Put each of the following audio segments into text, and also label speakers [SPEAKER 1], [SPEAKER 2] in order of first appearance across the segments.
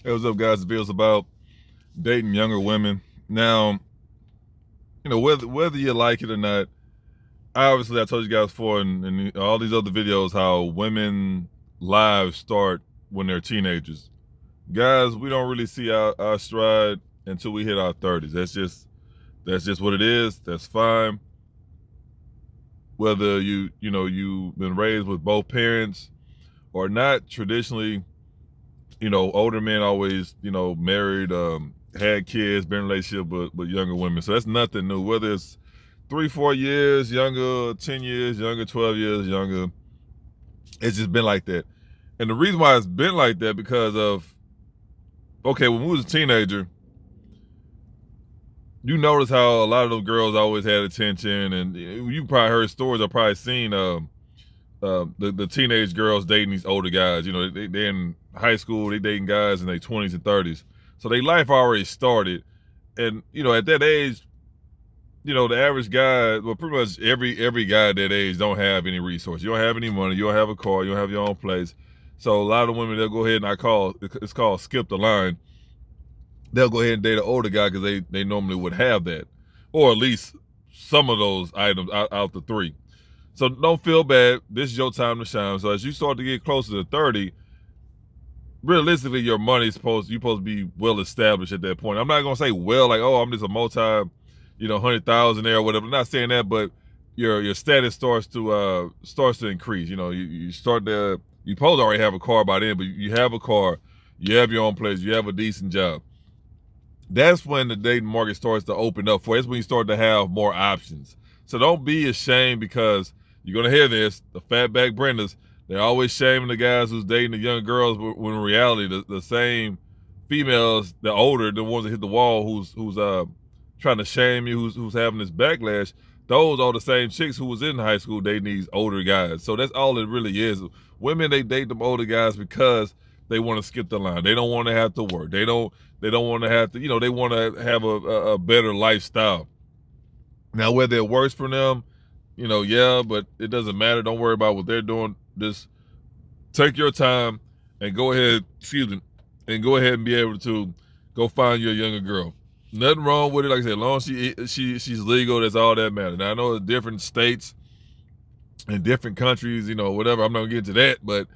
[SPEAKER 1] Hey, what's up, guys? The video's about dating younger women. Now, whether you like it or not, obviously I told you guys before in all these other videos how women lives start when they're teenagers. Guys, we don't really see our stride until we hit our 30s. That's just what it is. That's fine. Whether you've been raised with both parents or not, traditionally, older men always, married, had kids, been in a relationship with younger women. So that's nothing new. Whether it's 3, 4 years younger, 10 years younger, 12 years younger, it's just been like that. And the reason why it's been like that because of, okay, when we was a teenager, you notice how a lot of those girls always had attention, and you probably heard stories. I've probably seen the teenage girls dating these older guys. They're in high school, they dating guys in their 20s and 30s. So their life already started. And, at that age, the average guy, well, pretty much every guy at that age don't have any resources. You don't have any money, you don't have a car, you don't have your own place. So a lot of women, they'll go ahead and it's called skip the line. They'll go ahead and date an older guy because they normally would have that. Or at least some of those items out the three. So don't feel bad. This is your time to shine. So as you start to get closer to 30, realistically, your money's supposed to be well established at that point. I'm not gonna say well, like, oh, I'm just a multi, 100,000 there or whatever. I'm not saying that, but your status starts to increase. You start to you supposed to already have a car by then, but you have a car, you have your own place, you have a decent job. That's when the dating market starts to open up for you. That's when you start to have more options. So don't be ashamed because you're gonna hear this. The fatback Brendas, they're always shaming the guys who's dating the young girls, when in reality the same females, the older, the ones that hit the wall, who's trying to shame you, who's having this backlash. Those are the same chicks who was in high school dating these older guys. So that's all it really is. Women, they date them older guys because they want to skip the line. They don't want to have to work. They don't want to have to, they want to have a better lifestyle. Now, whether it works for them, yeah, but it doesn't matter. Don't worry about what they're doing. Just take your time and go ahead, and go ahead and be able to go find you a younger girl. Nothing wrong with it. Like I said, as long as she's legal, that's all that matters. Now, I know different states and different countries, whatever. I'm not gonna get into that, but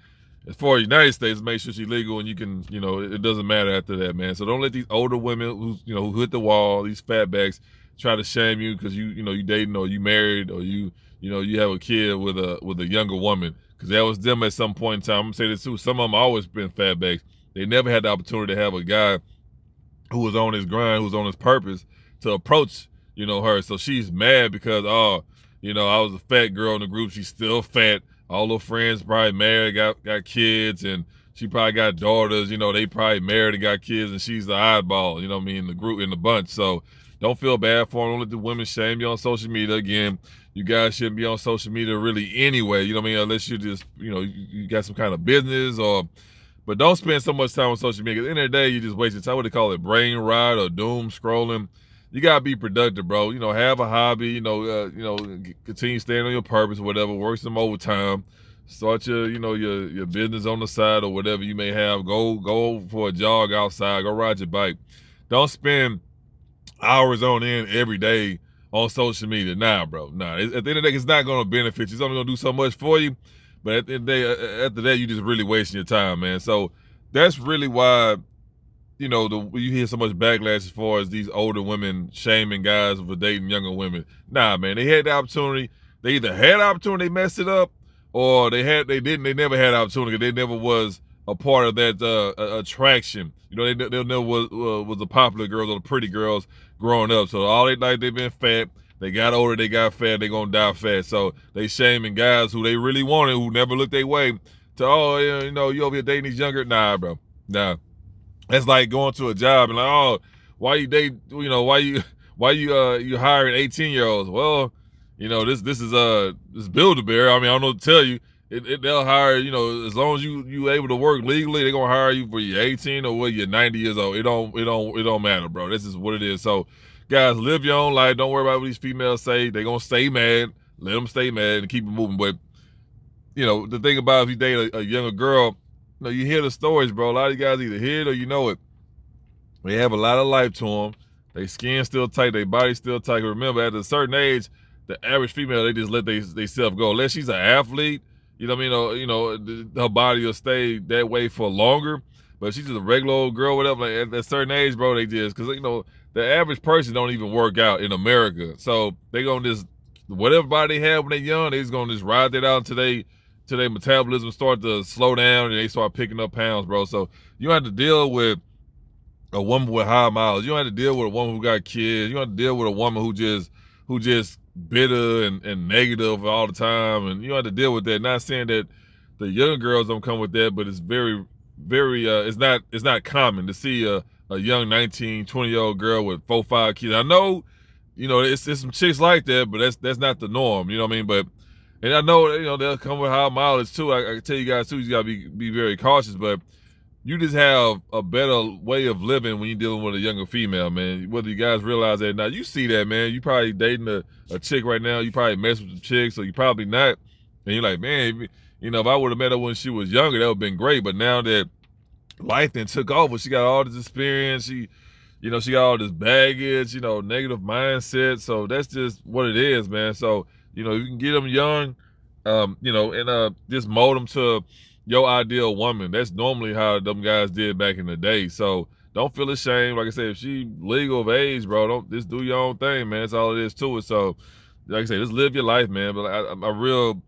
[SPEAKER 1] as far as United States, make sure she's legal, and you can, it doesn't matter after that, man. So don't let these older women who hit the wall, these fatbacks, try to shame you because you dating or you married or you have a kid with a younger woman, because that was them at some point in time. I'm gonna say this too. Some of them always been fatbacks. They never had the opportunity to have a guy who was on his grind, who was on his purpose to approach, her. So she's mad because, oh, I was a fat girl in the group. She's still fat. All her friends probably married, got kids, and she probably got daughters. They probably married and got kids, and she's the oddball. You know what I mean? In the group, in the bunch. So don't feel bad for them. Don't let the women shame you on social media. Again, you guys shouldn't be on social media really anyway. You know what I mean? Unless you just, you got some kind of business or. But don't spend so much time on social media. At the end of the day, you just wasting time. What they call it, brain rot or doom scrolling. You gotta be productive, bro. Have a hobby. Continue staying on your purpose, or whatever. Work some overtime. Start your business on the side or whatever you may have. Go for a jog outside. Go ride your bike. Don't spend hours on end every day on social media. Nah, bro. Nah. At the end of the day, it's not gonna benefit you. It's only gonna do so much for you. But at the end of the day, after that, you just really wasting your time, man. So that's really why, you hear so much backlash as far as these older women shaming guys for dating younger women. Nah, man, they had the opportunity. They either had the opportunity, they messed it up, or they never had the opportunity. They never was a part of that attraction. They never was the popular girls or the pretty girls growing up. So all they like, they've been fat. They got older, they got fat, they gonna die fat. So they shaming guys who they really wanted, who never looked their way to, oh, yeah, you over here dating these younger. Nah, bro. Nah. That's like going to a job and like, oh, why you date, why you hiring 18-year-olds? Well, this is this Build-A-Bear. I mean, I don't know what to tell you. They'll hire, as long as you able to work legally, they're gonna hire you for you're 18 or you're 90 years old. It don't matter, bro. This is what it is. So guys, live your own life. Don't worry about what these females say. They're gonna stay mad. Let them stay mad and keep it moving. But the thing about if you date a younger girl, you hear the stories, bro. A lot of you guys either hear it or you know it. They have a lot of life to them. They skin still tight, their body still tight. Remember, at a certain age, the average female, they just let they self go. Unless she's an athlete, you know what I mean? Or, her body will stay that way for longer. But if she's just a regular old girl, whatever, like at a certain age, bro, they just, because, the average person don't even work out in America. So they going to just, whatever body they have when they're young, they just going to just ride that out until their metabolism start to slow down and they start picking up pounds, bro. So you have to deal with a woman with high miles. You don't have to deal with a woman who got kids. You don't have to deal with a woman who just bitter and negative all the time. And you don't have to deal with that. Not saying that the younger girls don't come with that, but it's very, very it's not common to see a young 19, 20-year-old girl with 4, 5 kids. I know, it's some chicks like that, but that's not the norm. You know what I mean? But and I know, they'll come with high mileage too. I can tell you guys too, you gotta be very cautious, but you just have a better way of living when you're dealing with a younger female, man. Whether you guys realize that or not, you see that, man. You probably dating a chick right now. You probably mess with the chicks, or you probably not. And you're like, man, if I would have met her when she was younger, that would have been great. But now that life then took over, she got all this experience. She got all this baggage, negative mindset. So that's just what it is, man. So, you can get them young, and just mold them to your ideal woman. That's normally how them guys did back in the day. So don't feel ashamed. Like I said, if she legal of age, bro, don't just do your own thing, man. That's all it is to it. So, like I said, just live your life, man. But I'm real,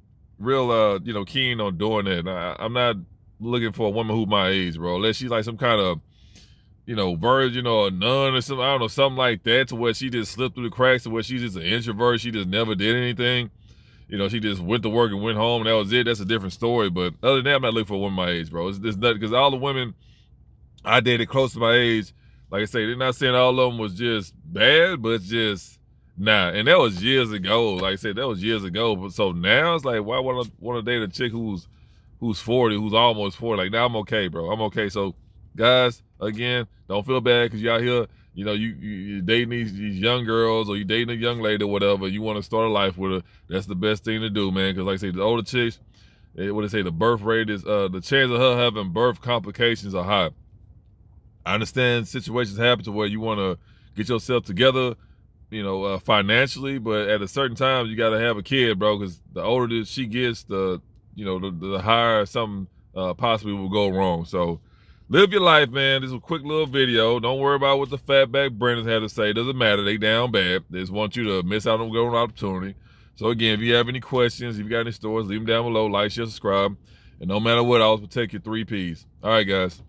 [SPEAKER 1] keen on doing that. I'm not looking for a woman who's my age, bro. Unless she's like some kind of, virgin or a nun or something, I don't know, something like that, to where she just slipped through the cracks, to where she's just an introvert. She just never did anything. She just went to work and went home, and that was it. That's a different story. But other than that, I'm not looking for a woman my age, bro. It's nothing, because all the women I dated close to my age, like I say, they're not saying all of them was just bad, but it's just, nah. And that was years ago. Like I said, that was years ago. But so now it's like, why want to date a chick who's 40, who's almost 40? Like, now I'm okay, bro. I'm okay. So, guys, again, don't feel bad because y'all here. You dating these young girls, or you dating a young lady or whatever, you want to start a life with her, that's the best thing to do, man. Because like I say, the older chicks, what they say, the birth rate is, the chance of her having birth complications are high. I understand situations happen to where you want to get yourself together, financially, but at a certain time, you got to have a kid, bro, because the older that she gets, the higher something possibly will go wrong. So, live your life, man. This is a quick little video. Don't worry about what the fatback Brennans had to say. Doesn't matter. They down bad. They just want you to miss out on golden opportunity. So again, if you have any questions, if you got any stories, leave them down below. Like, share, subscribe. And no matter what, I always protect your 3 Ps. All right, guys.